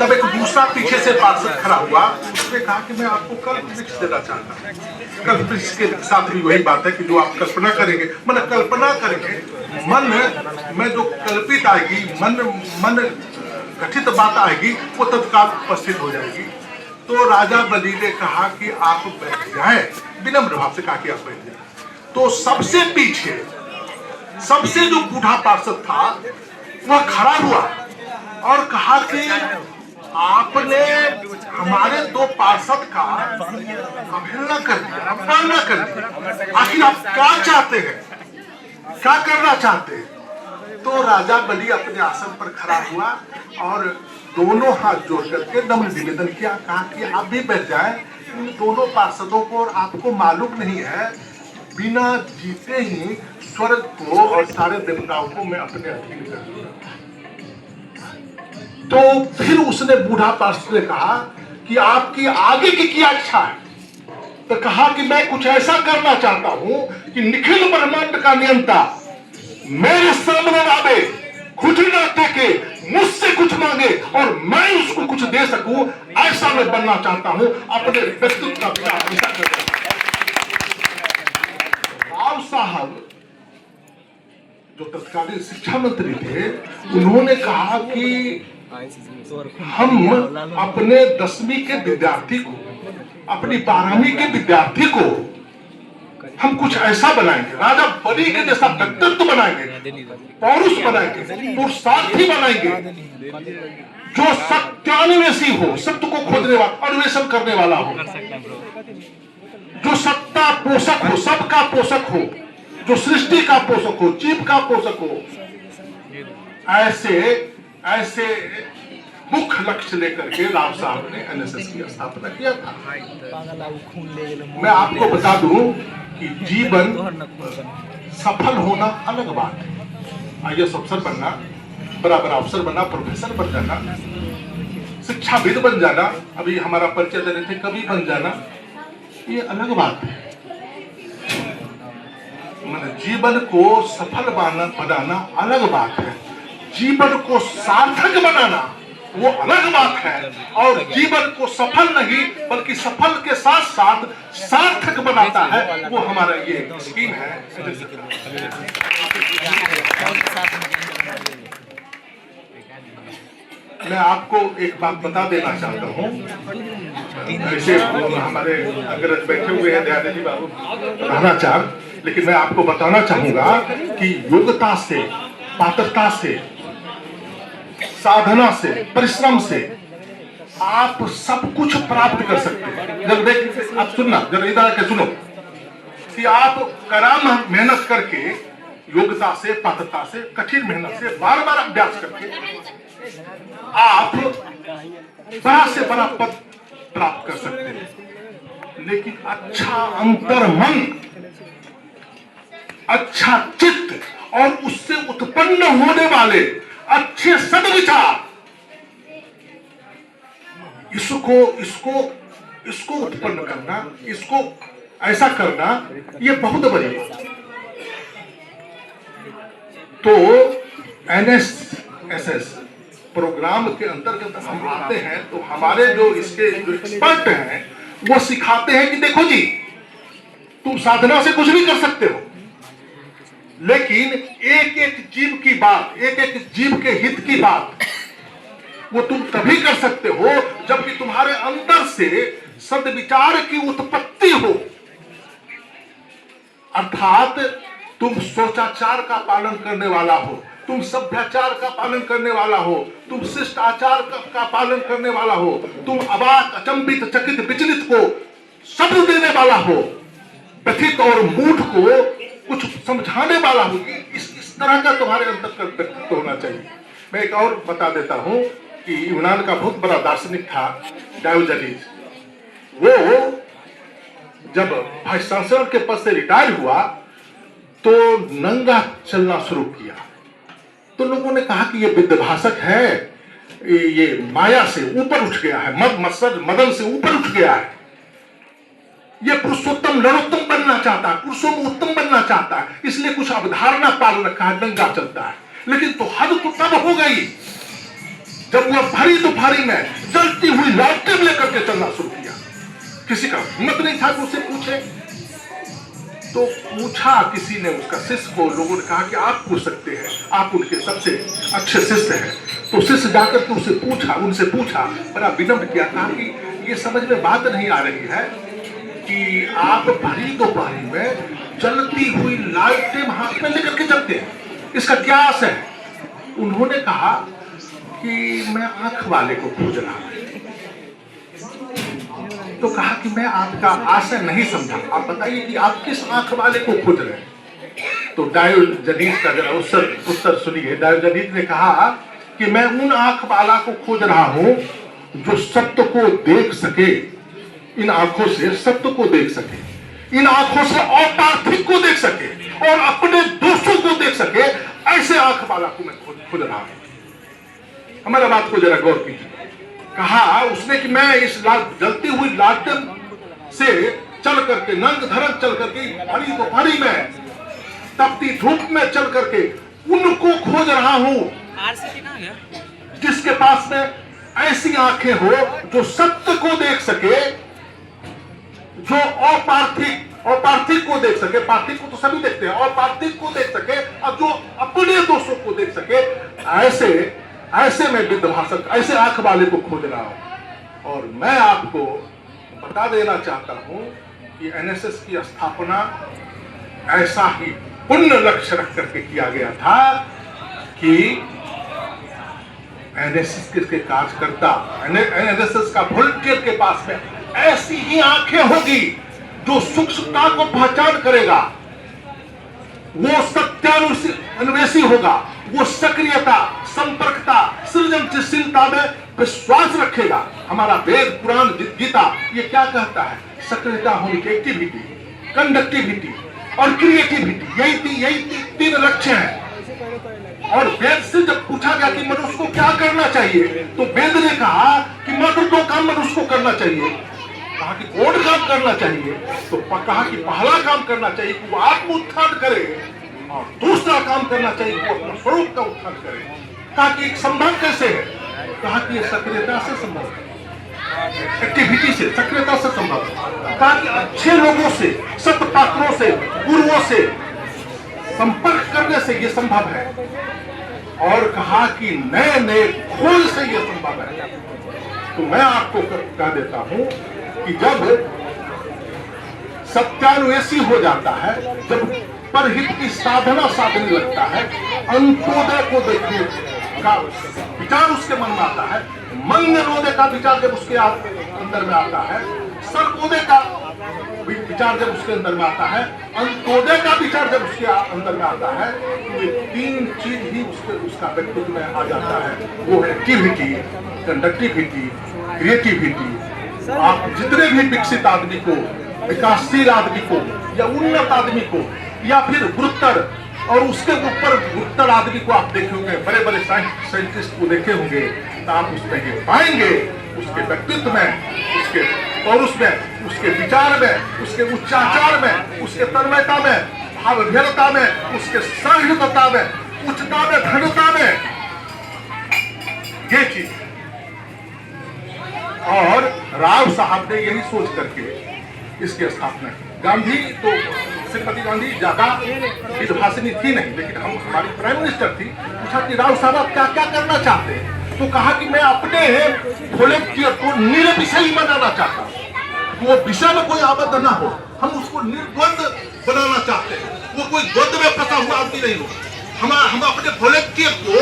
तब एक दूसरा पीछे से पार्षद खड़ा हुआ, उसने कहा कि मैं आपको कल्प वृक्ष देना चाहता हूँ। कल्प वृक्ष के साथ भी वही बात है कि जो आप कल्पना करेंगे, मन कल्पना करेंगे, मन में जो कल्पित आएगी, मन गठित बात आएगी, वो तत्काल उपस्थित हो जाएगी। तो राजा बलि ने कहा कि आप बैठ जाएं, विनम्र भाव से कहा कि आप बैठ जाएं। तो सबसे पीछे, सबसे जो बूढ़ा पार्षद था वह खड़ा हुआ और कहा कि आपने हमारे दो पार्षद का अवहेलना कर दिया, अपमानना कर दिया, आखिर आप क्या चाहते हैं, क्या करना चाहते हैं? तो राजा बलि अपने आसन पर खड़ा हुआ और दोनों हाथ जोड़ करके नम्र निवेदन किया, कहा कि आप भी बैठ जाएं। इन दोनों पार्षदों को और आपको मालूम नहीं है, बिना जीते ही स्वर्ग को और सारे देवताओं को मैं अपने अधीन कर दूंगा। तो फिर उसने बूढ़ा पार्षद ने कहा कि आपकी आगे की क्या इच्छा है? तो कहा कि मैं कुछ ऐसा करना चाहता हूं कि निखिल ब्रह्मांड का नियंता मेरे सामने आवे, घुटना टेके, मुझसे कुछ मांगे और मैं उसको कुछ दे सकूं, ऐसा मैं बनना चाहता हूं। अपने व्यक्तित्व का विकास ऐसा करना। राव साहब जो तत्कालीन शिक्षा मंत्री थे, उन्होंने कहा कि हम अपने 10वीं के विद्यार्थी को, अपनी 12वीं के विद्यार्थी को हम कुछ ऐसा बनाएंगे, राजा बलि के जैसा व्यक्तित्व बनाएंगे, पौरुष बनाएंगे, पुरुषार्थी बनाएंगे, जो सत्यान्वेषी हो, सत्य को खोजने वाला, अन्वेषण करने वाला हो, जो सत्ता पोषक हो, सबका पोषक हो, जो सृष्टि का पोषक हो, जीव का पोषक हो। ऐसे मुख्य लक्ष्य लेकर के राव साहब ने एनएसएस की स्थापना किया था। मैं आपको बता दूं कि जीवन सफल होना अलग बात है। आईएएस अफसर बनना, बराबर अफसर बनना, प्रोफेसर बन जाना, शिक्षाविद बन जाना, अभी हमारा परिचय दे रहे थे, कवि बन जाना, ये अलग बात है। जीवन को सफल बनाना अलग बात है, जीवन को सार्थक बनाना वो अलग बात है। और जीवन को सफल नहीं बल्कि सफल के साथ साथ सार्थक बनाता है, वो हमारा ये स्कीम है। मैं आपको एक बात बता देना चाहता हूँ, ऐसे हमारे अग्रज बैठे हुए हैं दयानिधि बाबू राणाचार्य, लेकिन मैं आपको बताना चाहूंगा कि योग्यता से, पात्रता से, साधना से, परिश्रम से आप सब कुछ प्राप्त कर सकते हैं। जब देख आप सुनना, जब इधर आके सुनो कि आप कराम मेहनत करके, योग्यता से, पात्रता से, कठिन मेहनत से, बार बार अभ्यास करके आप बड़ा से बड़ा पद प्राप्त कर सकते हैं। लेकिन अच्छा अंतर मन, अच्छा चित्त और उससे उत्पन्न होने वाले अच्छे सद्विचार, इसको उत्पन्न करना, इसको ऐसा करना, ये बहुत बड़ी बात। तो एनएसएस प्रोग्राम के अंतर्गत हम आते हैं, तो हमारे जो इसके जो एक्सपर्ट हैं वो सिखाते हैं कि देखो जी, तुम साधना से कुछ भी कर सकते हो, लेकिन एक एक जीव की बात, एक एक जीव के हित की बात वो तुम तभी कर सकते हो जबकि तुम्हारे अंदर से सद्विचार की उत्पत्ति हो। अर्थात तुम सोचाचार का पालन करने वाला हो, तुम सभ्याचार का पालन करने वाला हो, तुम शिष्टाचार का पालन करने वाला हो, तुम अवाक, अचंभित, चकित, विचलित को शब्द देने वाला हो, व्यथित और मूढ़ को कुछ समझाने वाला हो। इस तरह का तुम्हारे अंदर व्यक्तित्व होना चाहिए। मैं एक और बता देता हूं कि यूनान का बहुत बड़ा दार्शनिक था डायोजनीज। वो जब वाइस चांसलर के पद से रिटायर हुआ तो नंगा चलना शुरू किया। तो लोगों ने कहा कि ये विद्भाषक है, ये माया से ऊपर उठ गया है, मद मत्सर मदन से ऊपर उठ गया है, ये पुरुषोत्तम नरोत्तम बनना चाहता है, पुरुषों में उत्तम बनना चाहता है, इसलिए कुछ अवधारणा पाल रखा है, नंगा चलता है। लेकिन तो हद तो तब हो गई जब वह भरी दोपहरी में जलती हुई लालटेन लेकर के चलना शुरू किया। किसी का हिम्मत नहीं था कि उसे पूछे, तो पूछा किसी ने, उसका शिष्य को। लोगों ने कहा कि आप पूछ सकते हैं, आप उनके सबसे अच्छे शिष्य हैं। तो शिष्य जाकर के उनसे पूछा, बड़ा विनम्र किया, कहा कि ये समझ में बात नहीं आ रही है कि आप भरी दोपहरी में जलती हुई लालटेन हाथ में लेकर के चलते हैं, इसका क्या आशय है? उन्होंने कहा कि मैं आंख वाले को खोज रहा हूं। तो कहा कि मैं आपका आशय नहीं समझा, आप बताइए कि आप किस आंख वाले को खोज रहे हैं? तो डायोजनीस का जरा उत्तर सुनिए। डायोजनीस ने कहा कि मैं उन आंख वाला को खोज रहा हूं जो सत्य को देख सके, इन आंखों से सत्य को देख सके, इन आंखों से अपार्थिव को देख सके और अपने दोषों को देख सके, ऐसे आंख वाला को मैं खोज रहा हूं। हमारा बात को जरा गौर कीजिए। कहा उसने कि मैं इस जलती हुई लालटेन से चल करके, नंग धरन चल करके, भरी दोपहरी में तपती धूप में चल करके उनको खोज रहा हूं जिसके पास में ऐसी आंखें हो जो सत्य को देख सके, जो अपार्थिव को देख सके। पार्थिव को तो सभी देखते हैं, अपार्थिव को देख सके और जो अपने दोषों को देख सके, ऐसे मैं विद्वासक, ऐसे आंख वाले को खोज रहा हूं। और मैं आपको बता देना चाहता हूं कि एनएसएस की स्थापना ऐसा ही पुण्य लक्ष्य रख करके किया गया था कि एनएसएस के कार्यकर्ता, एनएसएस का वॉलंटियर के पास में ऐसी ही आंखें होगी जो सूक्ष्मता को पहचान करेगा, वो सत्यान्वेषी होगा, वो सक्रियता, संपर्कता, सृजनशीलता में विश्वास रखेगा। हमारा वेद, पुराण, गीता ये क्या कहता है? सक्रियता होनी चाहिए, एक्टिविटी, कंडक्टिविटी और क्रिएटिविटी, यही तीन लक्ष्य हैं। और वेद से जब पूछा गया कि मनुष्य को क्या करना चाहिए, तो वेद ने कहा कि मात्र दो काम मनुष्य को करना चाहिए। कहा कि कौन काम करना चाहिए? तो कहा कि पहला काम करना चाहिए कि वो आत्म उत्थान करे और दूसरा काम करना चाहिए कि वो अपने स्वरूप का उत्थान करे। कहा कि एक संबंध कैसे है? कहा कि ये सक्रियता से संभव है, एक्टिविटी से, सक्रियता से संभव है। कहा कि अच्छे लोगों से, सत्पात्रों से, गुरुओं से संपर्क करने से ये संभव है। और कहा कि नए नए खोज से ये संभव है। तो मैं आपको कह देता हूं कि जब सत्यान्वेषी हो जाता है, जब परहित की साधना साधने लगता है, अंत्योदय को देखने का विचार उसके मन में आता है, मंगलोदय का विचार जब उसके अंदर में आता है, सर्वोदय का विचार जब उसके अंदर में आता है, अंत्योदय का विचार जब उसके अंदर में आता है, तो ये तीन चीज ही उसका व्यक्तित्व में आ जाता है। वो है एक्टिविटी, कंडक्टिविटी, क्रिएटिविटी। आप जितने भी विकसित आदमी को, विकासशील आदमी को या उन्नत आदमी को या फिर गुरुत्तर और उसके ऊपर गुरुत्तर आदमी को आप देखे होंगे, बड़े बड़े साइंटिस्ट को देखे होंगे, तो आप उसमें ये पाएंगे, उसके व्यक्तित्व में, उसके पौरुष में, उसके विचार में, उसके उच्चाचार में, उसके तन्मयता में, भावभीरता में, उसके सहृदता में, उच्चता में, घनता में, ये चीज। और राव साहब ने यही सोच करके इसकी स्थापना की। गांधी तो, श्रीमती गांधी ज्यादा विद्वासिनी थी नहीं, लेकिन हमारी प्राइम मिनिस्टर थी। पूछा कि राव साहब आप क्या क्या करना चाहते हैं? तो कहा कि मैं अपने वॉलंटियर को निर्विषयी बनाना चाहता हूँ, वो विषय में कोई आबद्ध ना हो, हम उसको निर्द्वंद बनाना चाहते हैं, वो कोई द्वंद में फंसा हुआ आदमी नहीं हो। हम अपने वॉलंटियर को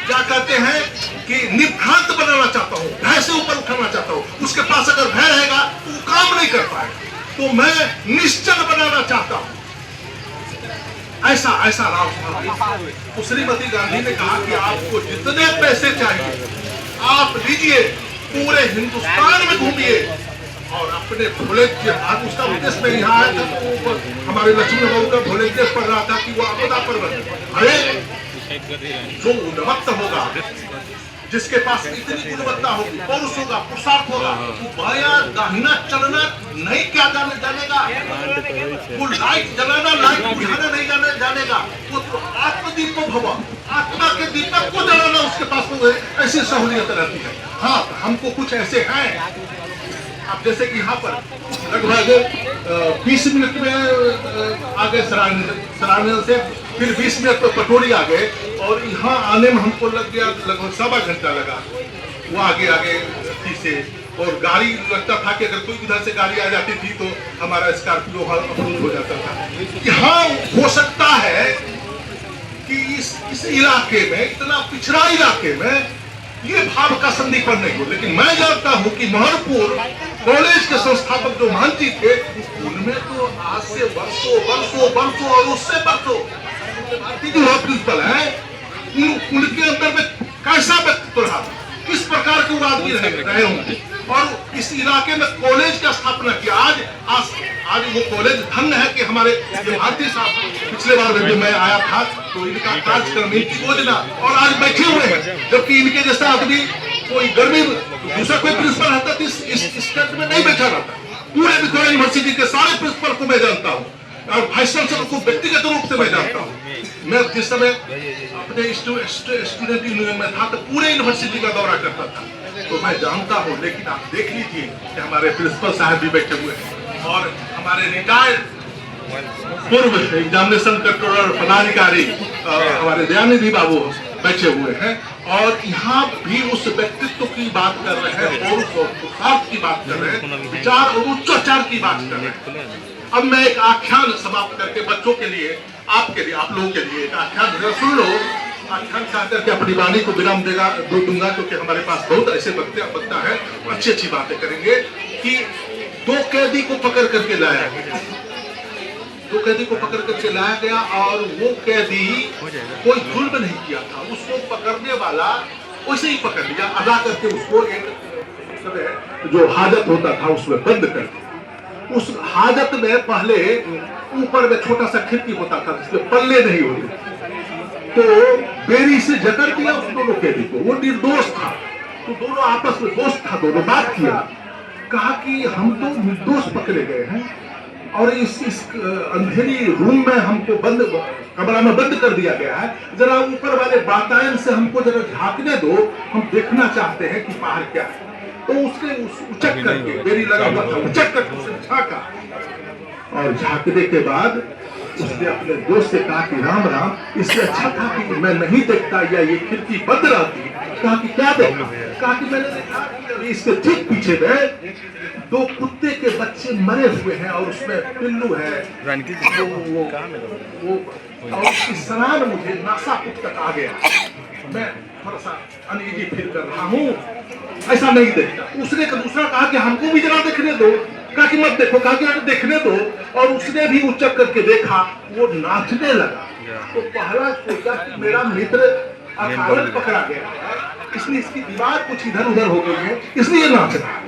क्या कहते हैं कि निर्भ्रांत बनाना चाहता हूँ, भय से ऊपर उठाना चाहता हूँ। उसके पास अगर भय रहेगा तो वो काम नहीं कर पाएगा, तो मैं निश्चल बनाना चाहता हूँ। ऐसा राव साहब। तो श्रीमती गांधी ने कहा कि आपको जितने पैसे चाहिए आप लीजिए, पूरे हिंदुस्तान में घूमिए और अपने वॉलंटियर, आज उसका उद्देश्य में यहाँ आया था, तो हमारे लक्ष्मण बाबू का वॉलंटियर पढ़ रहा था कि वो आपदा प्रबंधन, अरे जो उन्मत्त होगा, जिसके पास इतनी गुणवत्ता होगी, पौरुष होगा, पुरुषार्थ होगा, वो बायां दाहिना चलना नहीं क्या जानेगा, वो लाइट जलाना, लाइट बुझाना नहीं जानेगा, वो तो आत्मदीप भव, आत्मा के दीपक को जलाना के पास तो ऐसी सहूलियत रहती है। हाँ, हमको कुछ ऐसे हैं, अब जैसे कि यहाँ पर लगभग 20 मिनट में आ गए सरायनगर से, फिर 20 मिनट में पटोरी आ गए, और यहाँ आने में हमको लग गया लगभग 1.25 घंटा लगा। वो आगे थी से, और गाड़ी लगता था कि अगर कोई इधर से गाड़ी आ जाती थी तो हमारा स्कॉर्पियो अवरुद्ध हो जाता था। यहाँ हो सकता है कि इस इलाके में, इतना पिछड़ा इलाके में ये भाव का संदीपन नहीं हो, लेकिन मैं जानता हूँ कि महरपुर कॉलेज के संस्थापक जो महंती थे, उनमें तो आज से वर्षों और उससे वर्षों भारती जो प्रिंसिपल है, उनके अंदर में कैसा व्यक्तित्व रहा, किस प्रकार के वो आदमी रहे होंगे, और इस इलाके में कॉलेज की स्थापना किया। आज वो कॉलेज धन्य है कि हमारे भारती साहब पिछले बार जब मैं आया था तो इनका कार्यक्रम, इनकी योजना, और आज बैठे हुए हैं, जबकि इनके जैसा आदमी कोई गर्मी दूसरा कोई प्रिंसिपल रहता तो इस में नहीं बैठा रहता। पूरे विक्टोरिया यूनिवर्सिटी के सारे प्रिंसिपल को मैं जानता हूँ, और वाइस चांसलर को व्यक्तिगत रूप से मैं जानता हूँ। मैं जिस समय अपने स्टूडेंट यूनियन में था तो पूरे यूनिवर्सिटी का दौरा करता था, तो मैं जानता हूँ। लेकिन आप देख लीजिए कि हमारे प्रिंसिपल साहब भी बैठे हुए हैं, और हमारे रिटायर्ड पूर्व एग्जामिनेशन कंट्रोलर पदाधिकारी हमारे दयानिधि बाबू बैठे हुए हैं, और यहाँ भी उस व्यक्तित्व की बात कर रहे हैं, और उस की बात कर रहे हैं, विचार और उच्चाचार की बात कर रहे हैं। अब मैं एक आख्यान समाप्त करके बच्चों के लिए, आपके लिए, आप लोगों के लिए एक आख्यान सुन लो। आख्यान कह करके अपनी वाणी को विराम दूंगा, क्योंकि हमारे पास बहुत ऐसे वक्ता है, अच्छी बातें करेंगे। कि 2 कैदी को पकड़ करके लाया गया, 2 कैदी को पकड़ करके लाया गया, और वो कैदी कोई जुल्म नहीं किया था, उसको पकड़ने वाला वैसे ही पकड़ लिया, अदा करके उसको एक जो हाजत होता था उसमें बंद कर दिया। उस हाजत में पहले ऊपर में छोटा सा खिड़की होता था जिसमें पल्ले नहीं होते, तो बेरी से जकड़ दिया उस दोनों कैदी को। वो निर्दोष था, तो दोनों आपस में दोस्त था, दोनों बात किया, कहा कि हम तो निर्दोष पकड़े गए हैं, और इस अंधेरी रूम में हमको कमरा में बंद कर दिया गया है, जरा ऊपर वाले वातायन से हमको जरा झांकने दो, हम देखना चाहते हैं कि बाहर क्या है। तो उसने उचक करके, बेरी लगा हुआ था, उचक करके उसे झांका, और झांकने के बाद उसने अपने दोस्त से कहा कि राम राम, इससे अच्छा था कि मैं नहीं देखता या ये खिड़की बंद रहती। कहा कि क्या देखा? कहा कि मैंने देखा कि इसके ठीक पीछे में 2 कुत्ते के बच्चे मरे हुए हैं, और उसमें पिल्लू है, वो और उसकी सराहना मुझे नासापुट तक आ गया। मैं थोड़ा सा अनईजी फील कर रहा हूँ, ऐसा नहीं देखता। उसने दूसरा कहा कि हमको भी जरा देखने दो, कहा कि मत देखो, कहा कि देखने दो, और उसने भी उचक करके देखा, वो नाचने लगा। तो पहला सोचा कि मेरा मित्र अकारण पकड़ा गया है, इसलिए इसकी दीवार कुछ इधर उधर हो गई है, इसलिए नाच रहा है।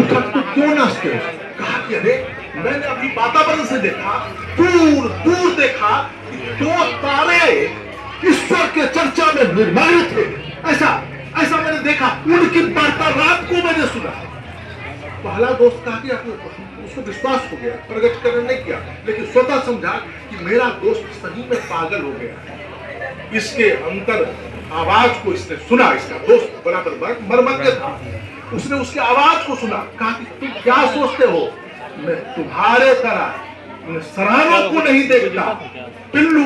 तो क्यों नाचते हो? कहा कि अरे मैंने अभी वातावरण से देखा, दूर दूर देखा, 2 तारे ईश्वर के चर्चा में निर्माण थे, ऐसा मैंने देखा, उनकी वार्तालाप को मैंने सुना। पहला दोस्त कहा कि उसको विश्वास हो गया, प्रकट करने नहीं किया, लेकिन स्वतः समझा कि मेरा दोस्त सही में पागल हो गया। इसके अंतर आवाज को इसने सुना, इसका दोस्त बराबर मर्मज्ञ था, उसने उसकी आवाज को सुना, कहा कि तुम क्या सोचते हो, मैं तुम्हारे तरह सराहना को नहीं देखता, पिल्लू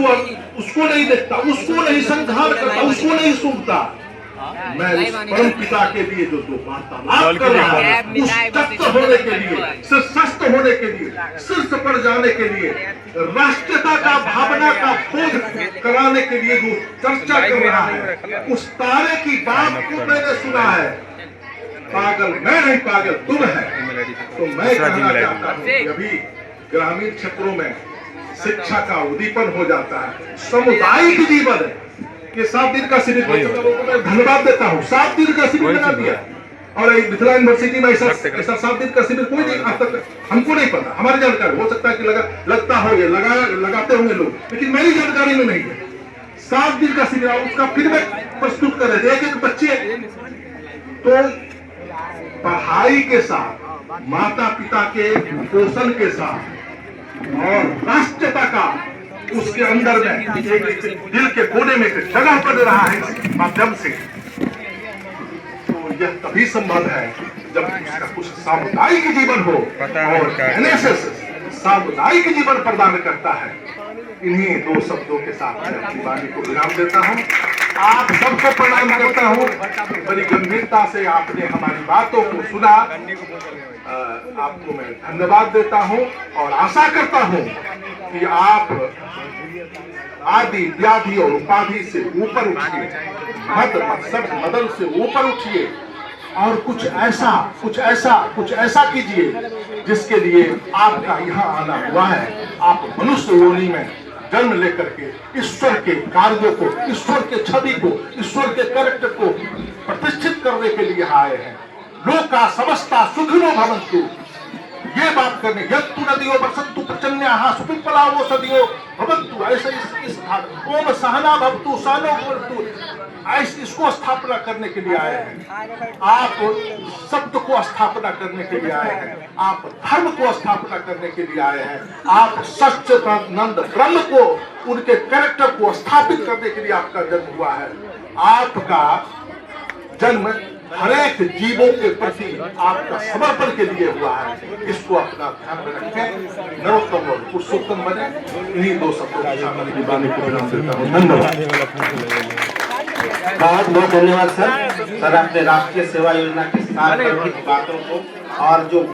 उसको नहीं देखता, उसको नहीं संहार करता, उसको नहीं सुनता। मैं उस परम पिता के लिए जो वार्तालाप कर रहा है, उस तत्व होने के लिए, सशक्त होने के लिए, शीर्ष पर जाने के लिए, राष्ट्रीयता का भावना का बोध कराने के लिए जो चर्चा कर रहा है, उस तारे की बात को मैंने सुना है। पागल मैं नहीं, पागल तुम है। तो मैं कहना चाहता हूँ, अभी ग्रामीण क्षेत्रों में शिक्षा का उद्दीपन हो जाता है, सामुदायिक जीवन है। ये 7 दिन का शिविर, मैं धन्यवाद देता हूँ, 7 दिन का शिविर बना दिया, और मिथिला यूनिवर्सिटी में ऐसा 7 दिन का शिविर कोई नहीं आज तक, हमको नहीं पता, हमारी जानकारी हो सकता है कि लगता हो, लगाते होंगे लोग, लेकिन मेरी जानकारी में नहीं है। 7 दिन का शिविर, उसका फीडबैक प्रस्तुत कर रहे थे। एक बच्चे तो पढ़ाई के साथ, माता पिता के पोषण के साथ, और राष्ट्रीयता का उसके अंदर में दिल के कोने में जगह बन रहा है इस माध्यम से। यह तभी संभव है जब उसका कुछ सामुदायिक जीवन हो, और एनएसएस सामुदायिक जीवन प्रदान करता है। इन्हीं दो शब्दों के साथ मैं अपनी वाणी को विराम देता हूँ। आप सबको प्रणाम करता हूँ। बड़ी गंभीरता से आपने हमारी बातों को सुना, आपको मैं धन्यवाद देता हूँ और आशा करता हूँ कि आप आदि व्याधि और उपाधि से ऊपर उठिए, मद मत्सर मदन से ऊपर उठिए और कुछ ऐसा कीजिए जिसके लिए आपका यहाँ आना हुआ है। आप मनुष्य योनि में जन्म लेकर के ईश्वर के कार्यों को, ईश्वर के छवि को, ईश्वर के कैरेक्टर को प्रतिष्ठित करने के लिए आए हैं। लोका समस्ता सुखिनो भवन्तु, ये बात करने, यत्तु नदियों बसन्तु प्रचन्याः सुपिप्पलावो सदियो भवन्तु, ऐसे इस ओम सहना भवतु सहनो भवतु, ऐसे इसको स्थापना करने के लिए आए हैं। आप सत्य को स्थापना करने के लिए आए हैं, आप धर्म को स्थापना करने के लिए आए हैं, आप सच्चिदानंद ब्रह्म को, उनके कैरेक्टर को स्थापित करने के लिए आपका जन्म हुआ है। आपका जन्म हरेक जीवों के प्रति आपका समर्पण के लिए हुआ है। इसको अपना ध्यान में रखें, नरोत्तम और पुरुषोत्तम बने। इन्हीं दो शब्दों के साथ अपनी वाणी को विराम देता हूं। धन्यवाद। बहुत बहुत धन्यवाद सर। सर आपने राष्ट्रीय सेवा योजना के साथ बातों को और जो